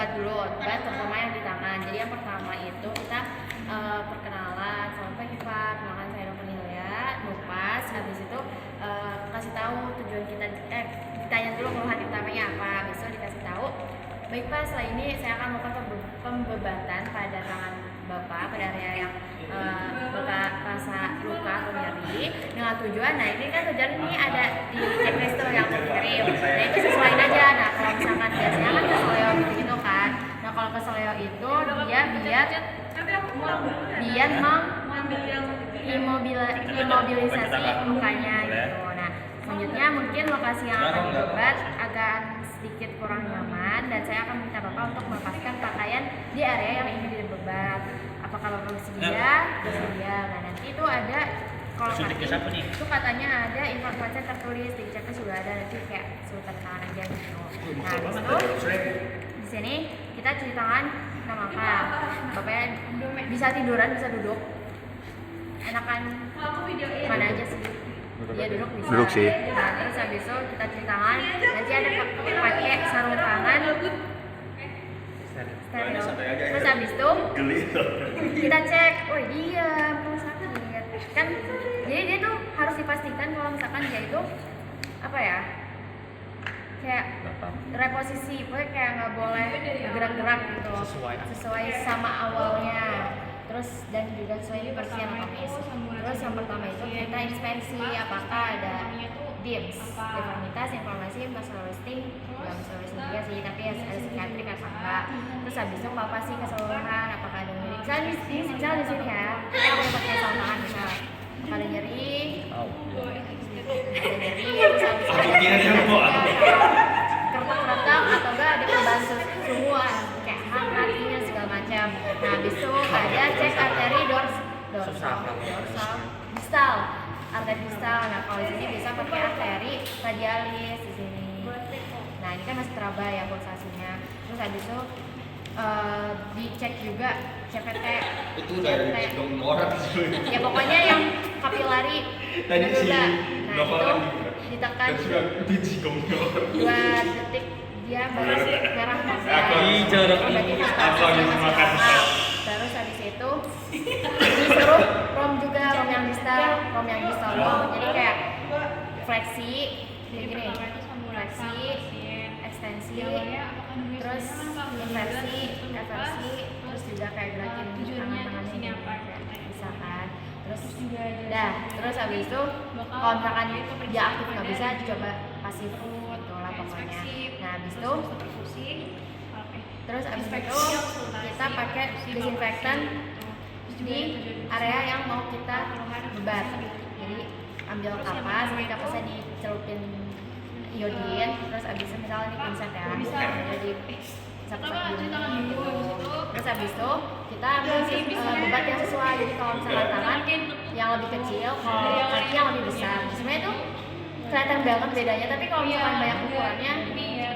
bebat dulu, bebat terutama yang di tangan. Jadi yang pertama itu kita perkenalan, selamat pagi Pak, kenalkan saya Dr. Hilya, nupas. Habis itu kasih tahu tujuan kita, ditanya dulu keluhan utamanya apa. Besok dikasih tahu, baik Pak, setelah ini saya akan melakukan pembebatan pada tangan Bapak pada area yang Bapak rasa luka atau nyeri dengan tujuan. Nah ini kan tujuan ini ada di checklist yang terkirim. Nah itu sesuaiin aja. Nah kalau misalkan biasanya kan keseleo gitu kan. Nah kalau keseleo itu dia biar imobilisasi lukanya gitu. Nah selanjutnya mungkin lokasi yang akan dibebat akan sedikit kurang nyaman dan saya akan minta Bapak untuk melepaskan pakaian di area yang ingin dibebat. Apakah Bapak bersedia? Bersedia. Nah nanti itu ada kalau itu katanya ada informasi tertulis di checklist sudah ada, nanti kayak suruh tanda tangan aja gitu. Nah habis itu di sini kita cuci tangan, kita makan. Bapaknya bisa tiduran, bisa duduk. Enakan mana aja sih? Iya duduk bisa. Duduk sih. Nah terus habis itu kita cuci tangan, nanti ada pakai sarung tangan. Steril. Terus habis itu kita cek, oh dia mau sakit kan, jadi dia tuh harus dipastikan kalau misalkan dia itu apa ya, kayak reposisi, pokoknya kayak nggak boleh gerak-gerak gitu, sesuai sama awalnya. Terus dan juga sesuai versi anatomis. Terus yang pertama itu kita inspeksi apakah ada DIMS, deformitas, inflamasi, muscle wasting, nggak muscle wasting juga sih, tapi ada psikiatrik atau enggak. Terus habis itu palpasi keseluruhan, apakah ada nyeri? Misalnya di sini ya, kita boleh pakai sarung tangan misal, apakah ada nyeri? Ada nyeri, misalnya kertak-kertak atau enggak ada perubahan suhu, kayak hangatnya segala macam. Nah habis itu ada cek arteri dorsal, distal. Arteri distal. Nah kalau di sini bisa pakai arteri radialis di sini. Nah ini kan masih teraba ya pulsasinya. Terus habis itu dicek juga CPT. Itu dari dong orang sih. Ya pokoknya yang kapilari. Tadi si nah itu ditekan 2 detik dia baru merah terus habis itu disuruh rom juga, rom yang distal doang. Jadi kayak fleksi kayak gini, fleksi, ekstensi, terus inversi, eversi, terus juga kayak gerakin tangan-tangannya bisa kan. Terus habis itu kalau misalkan dia aktif nggak bisa, coba pasif gitu lah pokoknya. Nah habis itu terus abis itu kita pakai disinfektan di area yang mau kita bebat. Jadi ambil kapas, ini kapasnya dicelupin iodin, terus abis itu misalnya ini pinset ya, jadi sak-sak gini gitu. Terus abis itu kita ambil bebat yang sesuai. Jadi kalau misalnya tangan yang lebih kecil, kalau kaki yang lebih besar, sebenarnya itu kelihatan banget bedanya. Tapi kalau misalkan banyak ukurannya,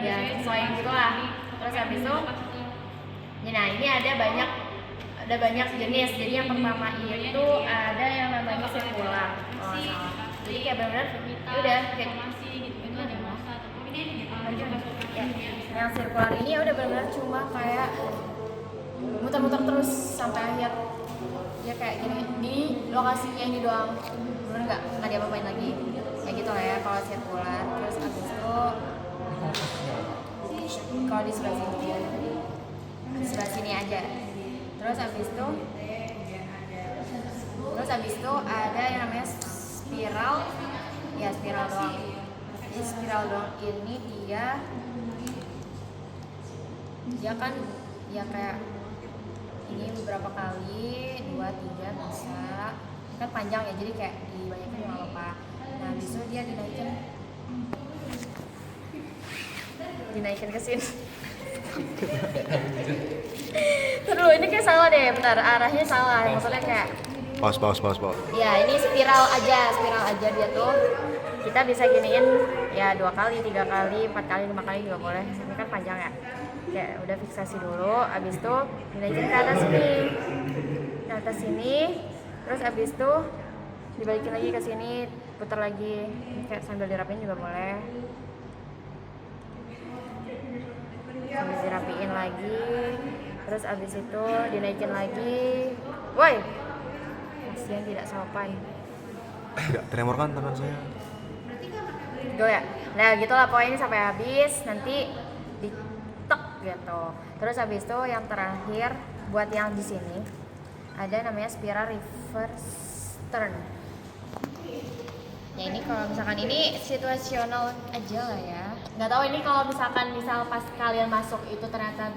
ya sesuai gitu lah. Terus habis itu, nah ini ada banyak jenis. Jadi yang pertama itu ada yang namanya sirkular. Oh, salah. Jadi kayak benar-benar udah kayak yang sirkular ini udah benar-benar cuma kayak muter-muter terus sampai akhir. Dia kayak gini lokasinya ini doang, bener nggak diapa-apain lagi kayak gitu lah ya kalau sirkular. Terus abis itu kalau di sebelah sini aja. Terus abis itu ada yang namanya spiral, ya spiral doang. Jadi spiral doang ini dia kan ya kayak ini beberapa kali, 2, 3 bisa kan panjang ya, jadi kayak dibanyakin nggak apa-apa. Nah habis itu dia dinaikin ke sini. Terus ini kayak salah deh, bentar, arahnya salah, maksudnya kayak Pause. ya ini spiral aja dia tuh. Kita bisa giniin ya 2 kali, 3 kali, 4 kali, 5 kali juga boleh. Ini kan panjang ya. Kayak udah fiksasi dulu, abis itu dinaikin ke atas sini, terus abis itu dibalikin lagi ke sini, putar lagi, kayak sambil dirapiin juga boleh. Sambil dirapiin lagi, terus abis itu dinaikin lagi. Woi, kasihan tidak sopan. Tidak tremor kan tangan saya. Gitu ya. Nah gitulah pokoknya ini sampai habis, nanti ditek gitu. Terus habis itu yang terakhir buat yang di sini ada namanya spiral reverse turn. Ya ini kalau misalkan ini situasional aja lah ya. Nggak tahu ini kalau misalkan pas kalian masuk itu ternyata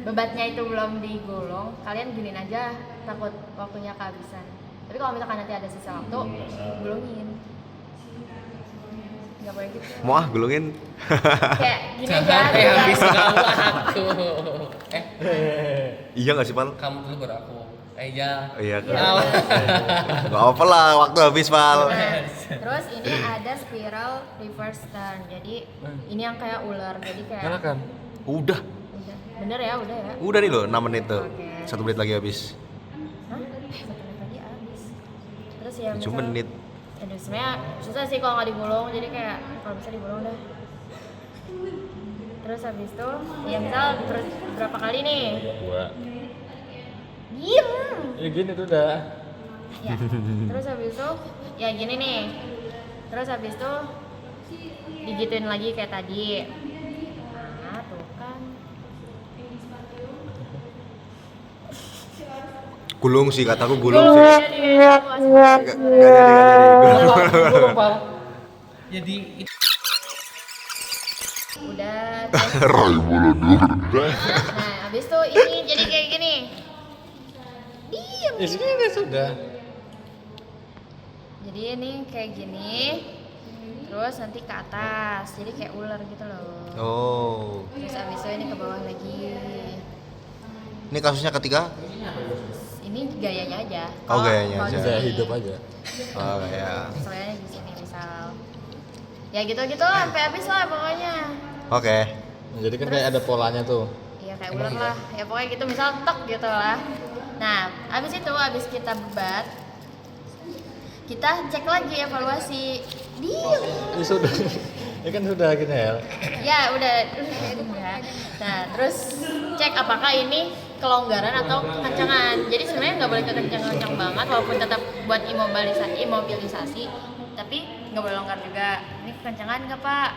bebatnya itu belum digulung, kalian giniin aja, takut waktunya kehabisan. Tapi kalau misalkan nanti ada sisa waktu, gulungin. Nggak boleh gitu. Mau gulungin. Kayak gini aja. Sampai habis kamu aku. Iya nggak sih Pal? Kamu dulu baru aku. Ya. Iya kan. Nggak apa-apa lah, waktu habis Pal. Nah, terus ini ada spiral reverse turn. Jadi ini yang kayak ular. Jadi kayak Nyalakan. Udah bener ya, udah ya. Udah nih loh, 6 menit tuh. Oke. 1 menit lagi habis. Hah? 1 menit lagi habis. Terus ya 7 menit. Aduh, sebenarnya susah sih kalau nggak digulung, jadi kayak kalau bisa digulung dah. Terus habis itu, ya misal terus berapa kali nih? 2. Diem. Ya gini tuh udah. Ya. Terus habis itu, ya gini nih. Terus habis itu digituin lagi kayak tadi. Nah, tuh kan. Gulung sih, kataku gulung sih. Iya, Nggak jadi. Belum, Pak. Jadi udah. Nah, habis itu ini jadi kayak gini. Diem. Ya segini sudah. Jadi ini kayak gini. Terus nanti ke atas. Jadi kayak ular gitu loh. Oh. Terus habis itu ini ke bawah lagi. Ini kasusnya ketiga? Ini gayanya aja. Oh, gayanya kalau aja. di Saya sini, hidup aja. Oh ya. soalnya di sini misal. Ya gitu-gitu lah sampai habis lah pokoknya. Oke. Jadi kan kayak ada polanya tuh. Iya kayak ular lah. Ya pokoknya gitu misal tek gitu lah. Nah, habis itu habis kita bebat, kita cek lagi evaluasi. Diem. Ya sudah. Ya kan sudah gini ya. Ya udah. Nah terus cek apakah ini kelonggaran atau kekencangan. Jadi sebenarnya nggak boleh kekencang-kencang banget, walaupun tetap buat imobilisasi, tapi nggak boleh longgar juga. Ini kekencangan nggak Pak?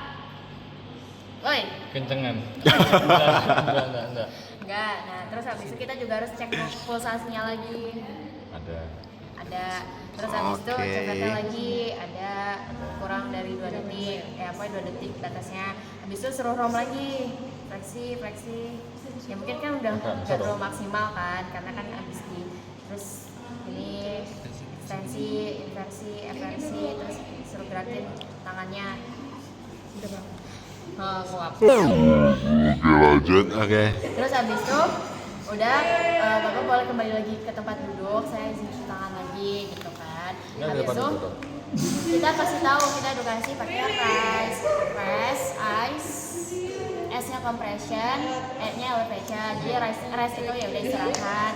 Woi. Kencengan. Enggak. Enggak. Nah terus habis itu kita juga harus cek pulsasinya lagi. Ada. Terus habis itu Oke. cepetnya lagi ada kurang dari 2 detik. Apa 2 detik batasnya. Habis itu suruh rom lagi. Fleksi. Ya mungkin kan udah nggak terlalu maksimal kan, karena kan habis terus ini ekstensi, inversi, eversi, terus suruh gerakin tangannya. Udah bang. Oh, kuat. Lanjut. Oke. Terus habis itu udah Bapak boleh kembali lagi ke tempat duduk, saya izin cuci tangan lagi gitu kan. Nggak ada Habis depan itu itu. kita kasih tahu, kita edukasi pakai press, ice, S-nya compression, E-nya elevation. Jadi rest itu ya udah istirahat,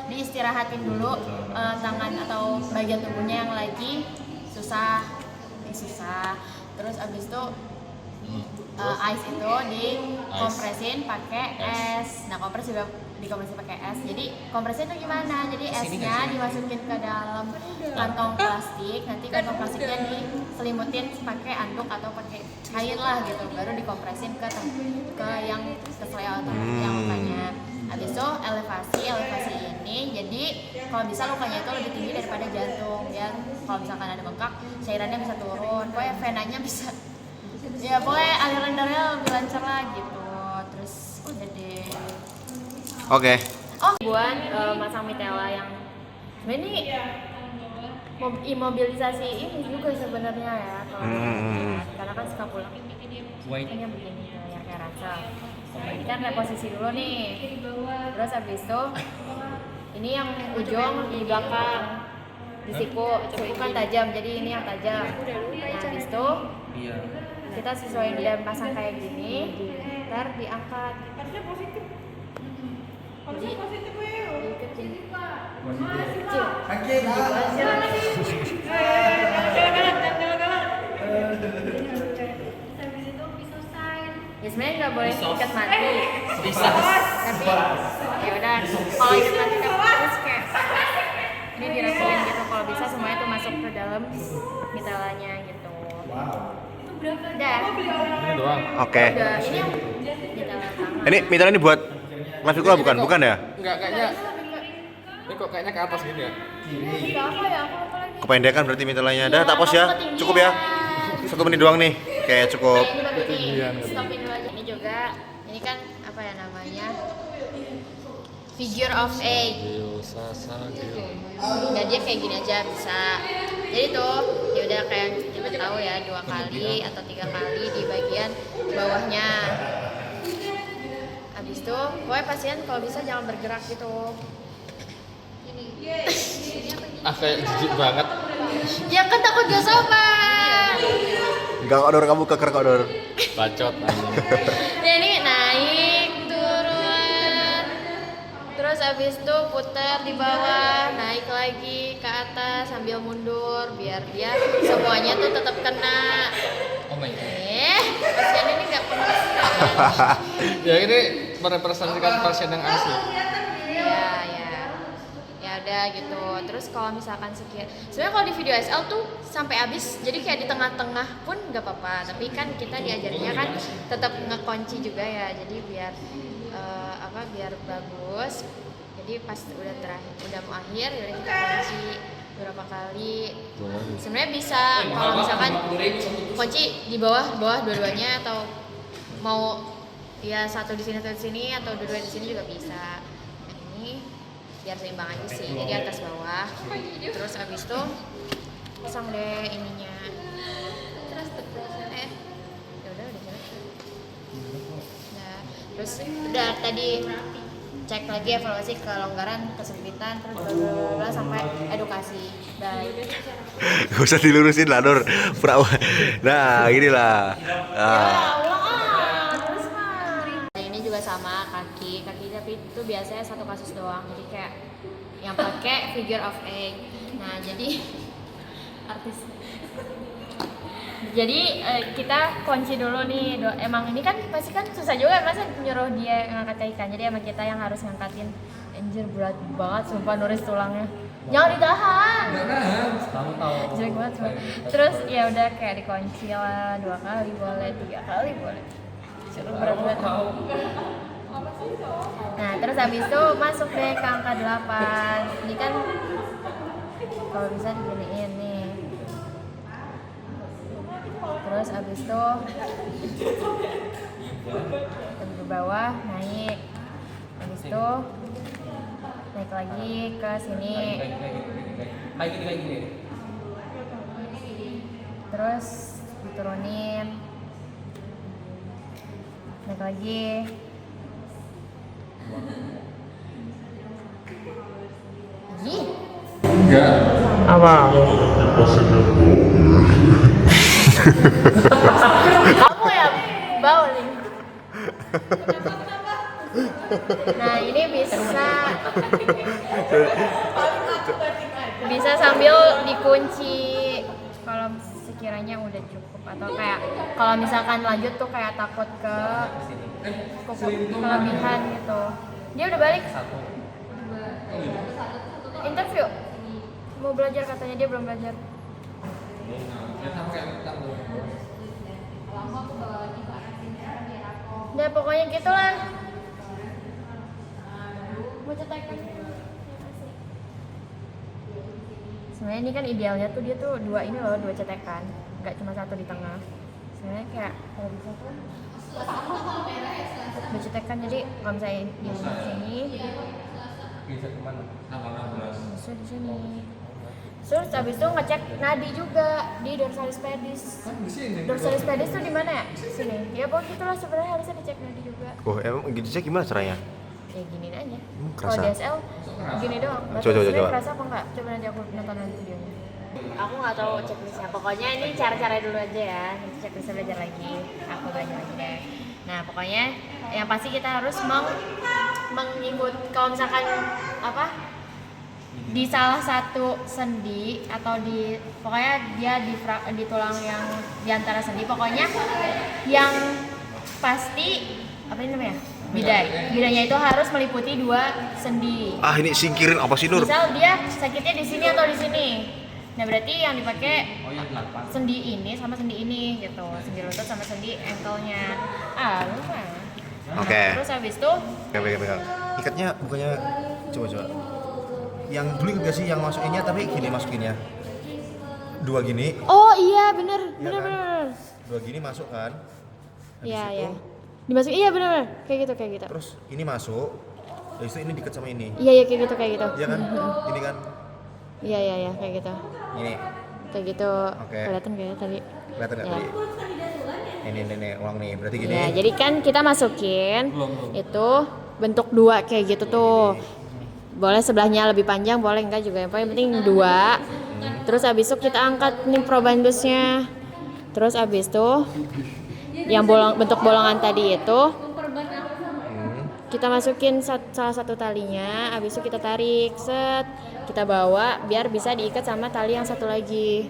diistirahatin dulu tangan atau bagian tubuhnya yang lagi susah. Terus abis itu ice itu dikompresin pakai es. Nah kompres juga dikompresin pakai es. Jadi kompresnya itu gimana? Jadi esnya dimasukin ke dalam kantong plastik. Nanti kantong plastiknya diselimutin pakai anduk atau pakai kain lah gitu. Baru dikompresin ke yang sesuai atau yang lukanya. Habis itu elevasi ini. Jadi kalau bisa lukanya itu lebih tinggi daripada jantung. Ya kalau misalkan ada bengkak, cairannya bisa turun. Pokoknya venanya bisa. Ya pokoknya aliran darahnya lebih lancar lah gitu. Terus udah deh. Oke. Oh buat masang mitela yang sebenarnya ini imobilisasi ini juga sebenarnya ya kalau dilihat. Karena kan suka pulang hanya begini ya kayak rasa. Ini kan reposisi dulu nih. Terus habis itu ini yang ujung di belakang disiku kan tajam, jadi ini yang tajam. Nah habis itu kita sesuaiin dan pasang kayak gini, ntar diangkat. Jadi diiketin. Kecil. Ya sebenarnya nggak boleh ikat mati. Bisa. Tapi ya udah kalau ikat mati terus kayak ini dirapiin gitu, kalau bisa semuanya tuh masuk ke dalam mitelanya gitu. Udah. Ini doang. Oke. Udah, ini yang mitela tangan. Ini mitra ini buat Mas Fikul bukan? Bukan ya? Enggak, kayaknya ini kok kayaknya ke atas gini ya. Enggak apa ya, aku lupa lagi. Kependekan berarti mitranya. Dah, tak pos Kamu ya. ketinggian. Cukup ya. 1 menit doang nih. Kayak cukup. Nah, ini bagus nih. Ketinggian. Stopin dulu aja. Ini juga, ini kan apa ya namanya? Figure of 8. Gio, Sasa, Gio. Nah dia kayak gini aja bisa. Jadi tuh ya udah kayak kita tahu ya 2 kali atau 3 kali di bagian bawahnya. Habis itu pokoknya pasien kalau bisa jangan bergerak gitu. Ah, kayak jijik banget. Ya kan takut gak sopan. Enggak kok Dor, kamu keker kok Dor. Bacot anjing. Ya ini naik turun. Terus habis itu putar di bawah, naik lagi ke atas sambil mundur biar dia semuanya tuh tetap kena. Oh my god. Pasien ini nggak pernah kan? Ya ini merepresentasikan pasien yang asli. Ya udah gitu. Terus kalau misalkan sebenarnya kalau di video SL tuh sampai habis, jadi kayak di tengah-tengah pun nggak apa-apa. Tapi kan kita diajarnya kan tetap ngekunci juga ya. Jadi biar biar bagus. Jadi pas udah terakhir, udah mau akhir, udah kita kunci beberapa kali. Sebenarnya bisa kalau misalkan kunci di bawah dua-duanya atau mau ya satu di sini atau di sini atau dua-dua di sini juga bisa. Nah ini biar seimbang aja sih, jadi atas bawah. Terus abis itu pasang deh ininya. Terus ya udah jelas. Nah, terus udah tadi cek lagi evaluasi kelonggaran, kesempitan, terus bla sampai edukasi. Baik. Gak usah dilurusin lah Dor. Nah, gini lah. Terus mah. Ini juga sama kaki tapi itu biasanya satu kasus doang. Jadi kayak yang pakai figure of 8. Nah, jadi artis. Jadi kita kunci dulu nih. Emang ini kan pasti kan susah juga masa nyuruh dia ngangkat kaki kan. Jadi emang kita yang harus ngangkatin. Anjir berat banget sumpah nuris tulangnya. Jangan ditahan. Kamu tahu. Jelek banget sumpah. Terus ya udah kayak dikunci lah 2 kali boleh, 3 kali boleh. Suruh berat-berat. Nah, terus habis itu masuk deh ke angka 8. Ini kan kalau bisa diginiin nih. Terus habis itu ke bawah naik. Habis itu naik lagi ke sini. Kayak gini. Terus diturunin. Naik lagi. Ih. Enggak. Apa? Kamu ya bowling. Nah ini bisa sambil dikunci kalau sekiranya udah cukup, atau kayak kalau misalkan lanjut tuh kayak takut ke kelebihan gitu. Dia udah balik. Interview. Mau belajar katanya, dia belum belajar. Nah pokoknya gitulah. Mau cetekan. Sebenarnya ini kan idealnya tuh dia tuh 2 ini loh, 2 cetekan, nggak cuma 1 di tengah. Sebenarnya kayak kalau bisa tuh 2 cetekan, jadi kalau misalnya di sini Bisa kemana? bisa di sini. Terus habis itu ngecek nadi juga di dorsalis pedis. Dorsalis pedis tuh di mana ya? Sini. Ya pokoknya gitulah, sebenarnya harusnya dicek nadi juga. Oh, emang gitu sih gimana caranya? Ya gini aja. Kerasa? Kalau DSL gini doang. Coba. Kerasa apa enggak? Coba nanti aku nonton videonya. Aku nggak tahu checklistnya. Pokoknya ini cara-cara dulu aja ya. Nanti checklistnya belajar lagi. Aku belajar lagi deh. Nah pokoknya yang pasti kita harus mengikut. Kalau misalkan di salah satu sendi atau pokoknya dia di tulang yang di antara sendi, pokoknya yang pasti apa ini namanya? Bidai. Bidainya itu harus meliputi 2 sendi. Ah, ini singkirin apa sih, Nur? Misal dia sakitnya di sini atau di sini. Nah, berarti yang dipakai Oh iya 8. sendi ini sama sendi ini gitu. Sendi lutut sama sendi ankle-nya. Lupa. Oke. Terus habis itu Pegang. Ikatnya bukannya coba. Yang dulu gak sih yang masukinnya tapi gini masukinnya. 2 gini, oh iya bener Iya bener kan? bener. 2 gini masuk kan. Habis Iya itu, iya. Dimasukin iya bener bener kayak gitu. Terus ini masuk. Habis itu ini diikat sama ini. Iya kayak gitu. Iya kan? Ini kan. Iya kayak gitu. Ini. Kayak gitu. Oke. Kelihatan kayaknya tadi. Kelihatan enggak Ya. tadi? Ini ulang nih. Berarti gini. Ya, jadi kan kita masukin Belum. itu bentuk 2 kayak gitu tuh. Boleh sebelahnya lebih panjang, boleh enggak juga. Yang paling penting 2. Terus abis itu kita angkat nih probandusnya. Terus abis itu yang bentuk bolongan tadi itu kita masukin salah satu talinya. Abis itu kita tarik, kita bawa biar bisa diikat sama tali yang satu lagi.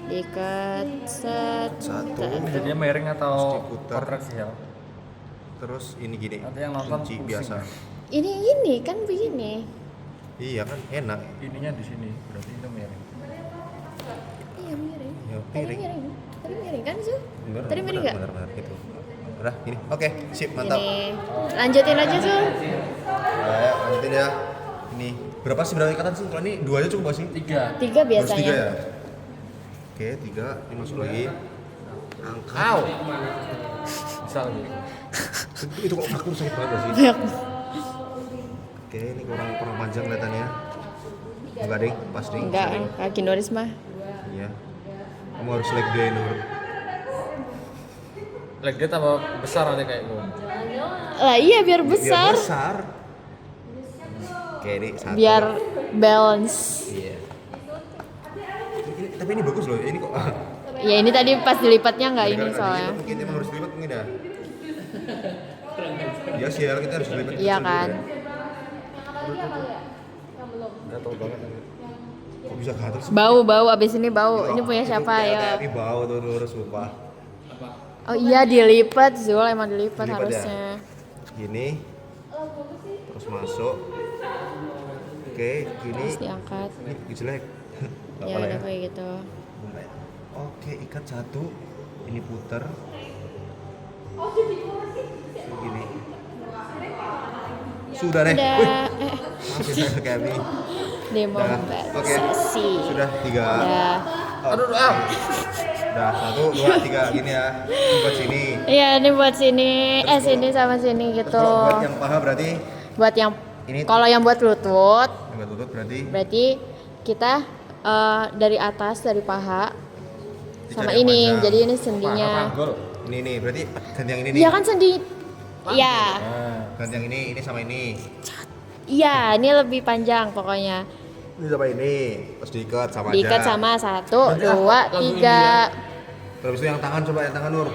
Diikat, Satu. Ini jadinya miring atau Diputar. kontraksial? Terus ini gini. Nanti yang nonton kunci pusing. biasa. Ini kan begini. Iya kan enak. Ininya di sini, berarti itu miring. Iya miring. Ya, Tadi miring. miring. Tadi miring kan sih? Bener, Tadi miring nggak? Bener gitu. Udah, gini. Oke, sip, mantap. Ini lanjutin aja Sul. Ya, lanjutin ya. Ini berapa sih berapa ikatan sih? Kalau ini 2 aja cukup gak sih? 3. 3 Harus biasanya. 3 ya? Oke, 3. Ini masuk lagi. Angkat. Au! Bisa lagi. Itu kok fraktur sakit banget gak sih? Banyak. Oke, ini kurang panjang kelihatannya. Enggak ding, pas ding. Enggak, Ding. kaki Noris mah. Iya. Kamu harus leg day Nur. Leg dia tambah besar nanti kayak gue. Lah iya biar Biar besar. besar. Oke, ini satu. Biar balance. Iya. Tapi ini bagus loh. Ini kok. Ya ini tadi pas dilipatnya nggak ini Gara-gara soalnya. dilipat mungkin emang harus dilipat mungkin ya. Iya sih ya, kita harus dilipat. Iya kecil kan. dulu ya. Gatel banget. Kok bisa gatel sih? Bau abis ini bau. Ini punya Itu siapa kayak- ya? kayak Ini bau tuh Nur, sumpah. Oh iya dilipat Zul emang dilipat Dilipat ya? harusnya. Gini. Terus masuk. Oke, gini. Terus diangkat. Ini jelek. Gak Ya apa-apa udah ya. kayak gitu. Oke, ikat satu. Ini puter. Gini. Sudah deh. Udah. Wih, maafin saya kami. Demo Dah. Oke. sesi. Sudah 3. Udah. Aduh, ah! Udah 1, 2, 3 gini ya. Ini buat sini. Iya ini buat sini. Terus Sini sama sini Terus gitu. kalau buat yang paha berarti Buat yang Ini- kalau yang buat lutut yang buat lutut berarti kita dari atas dari paha sama Dicari yang ini. panjang. Jadi ini sendinya. Panggol. ini nih berarti ganti yang ini nih. Iya kan sendi. Iya. Nah, Ganti yang ini sama ini. Iya, ini lebih panjang pokoknya. Ini sama ini. Terus diikat sama Diikat aja. sama 1, Berarti 2, lagu ini 3. Terus itu yang tangan coba yang tangan Nur.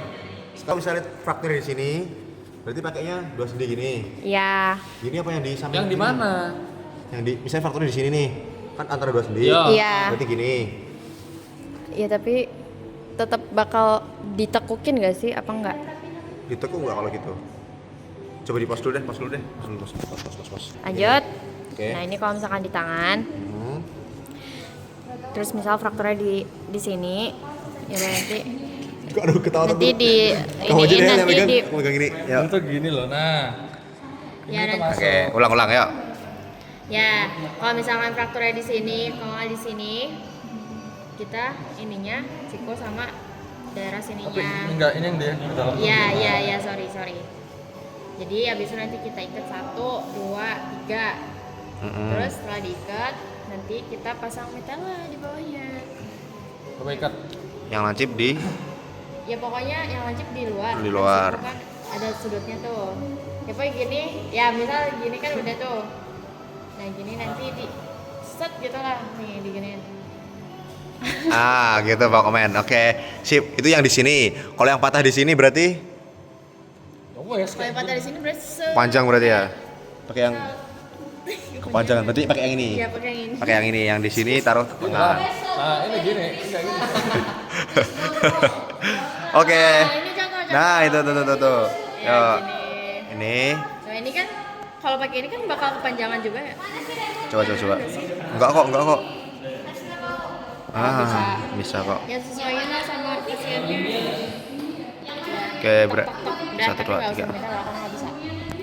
Kalau misalnya fraktur di sini, berarti pakainya 2 sendi gini. Ya. Gini apa yang di samping? yang di sini? mana? Yang di misalnya frakturnya di sini nih. Kan antara 2 sendi. Iya. Iya. Berarti gini. Iya, tapi tetap bakal ditekukin gak sih apa enggak? Ditekuk enggak kalau gitu? Coba di pos dulu deh, pos dulu deh. Pos. Lanjut. Oke. Nah, ini kalau misalkan di tangan, Hmm. terus misal frakturnya di sini, ya udah nanti Aduh, ketawa nanti tuh. di Kamu aja deh yang nanti megang, di aku megang ini. Ya. Itu gini loh, nah. ya Ini tuh nanti masuk. Oke, ulang ya. ya kalau misalkan frakturnya di sini, kalau nggak di sini, kita ininya siku sama daerah Tapi sininya. enggak, ini yang dia di dalam. Ya, sorry. Jadi habis itu nanti kita ikat 1, 2, 3. Terus setelah diikat, nanti kita pasang metala di bawahnya. Coba ikat. Yang lancip di Ya pokoknya yang lancip di luar. Di Kan luar. situ kan ada sudutnya tuh. Ya pokoknya gini, ya misal gini kan udah tuh. Nah gini nanti di set gitu lah nih diginiin. gitu Pak Komen. Oke, sip. Itu yang di sini. Kalau yang patah di sini berarti Oh ya, Kalau yang patah di sini berarti panjang berarti ya. Pakai yang kepanjangan. Berarti pakai yang ini. Iya pakai yang ini. Pakai yang ini. Yang di sini taruh ke tengah. Nah, ini gini, enggak gini. Oke. Nah, ini contoh. Nah, itu tuh. Ya, Yuk. gini. Ini. Nah ini kan kalau pakai ini kan bakal kepanjangan juga ya. Coba. Enggak kok. Bisa. Bisa kok. Ya sesuaiin lah sama isiannya. Oke, Udah, 1, tapi 2, nggak 3. usah beda lah, kan nggak bisa.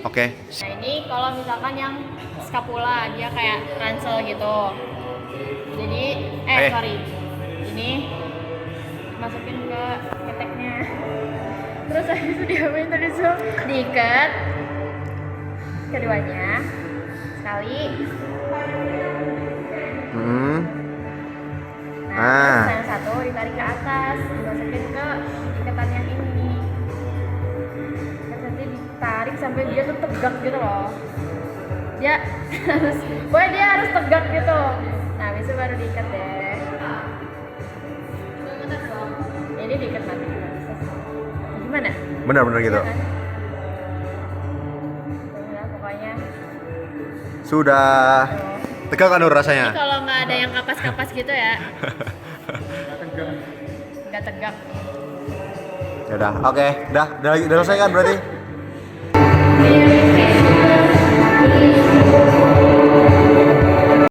Oke. Nah ini kalau misalkan yang scapula dia kayak ransel gitu. Jadi sorry. Ini masukin ke keteknya. Terus habis itu diapain tadi tuh? Diikat keduanya sekali. Nah, terus yang satu ditarik ke atas, dimasukin ke ikatan yang ini. Terus nanti ditarik sampai dia tuh tegak gitu loh. Dia harus, dia harus tegak gitu. Nah, habis itu baru diikat deh. Ini diikat nanti. Gimana? Benar gitu. Iya kan? Udah, pokoknya. Sudah. Tegak kan Nur Ini rasanya? kalau nggak ada yang kapas-kapas gitu ya. Nggak tegak. Ya udah, oke. Udah selesai kan berarti?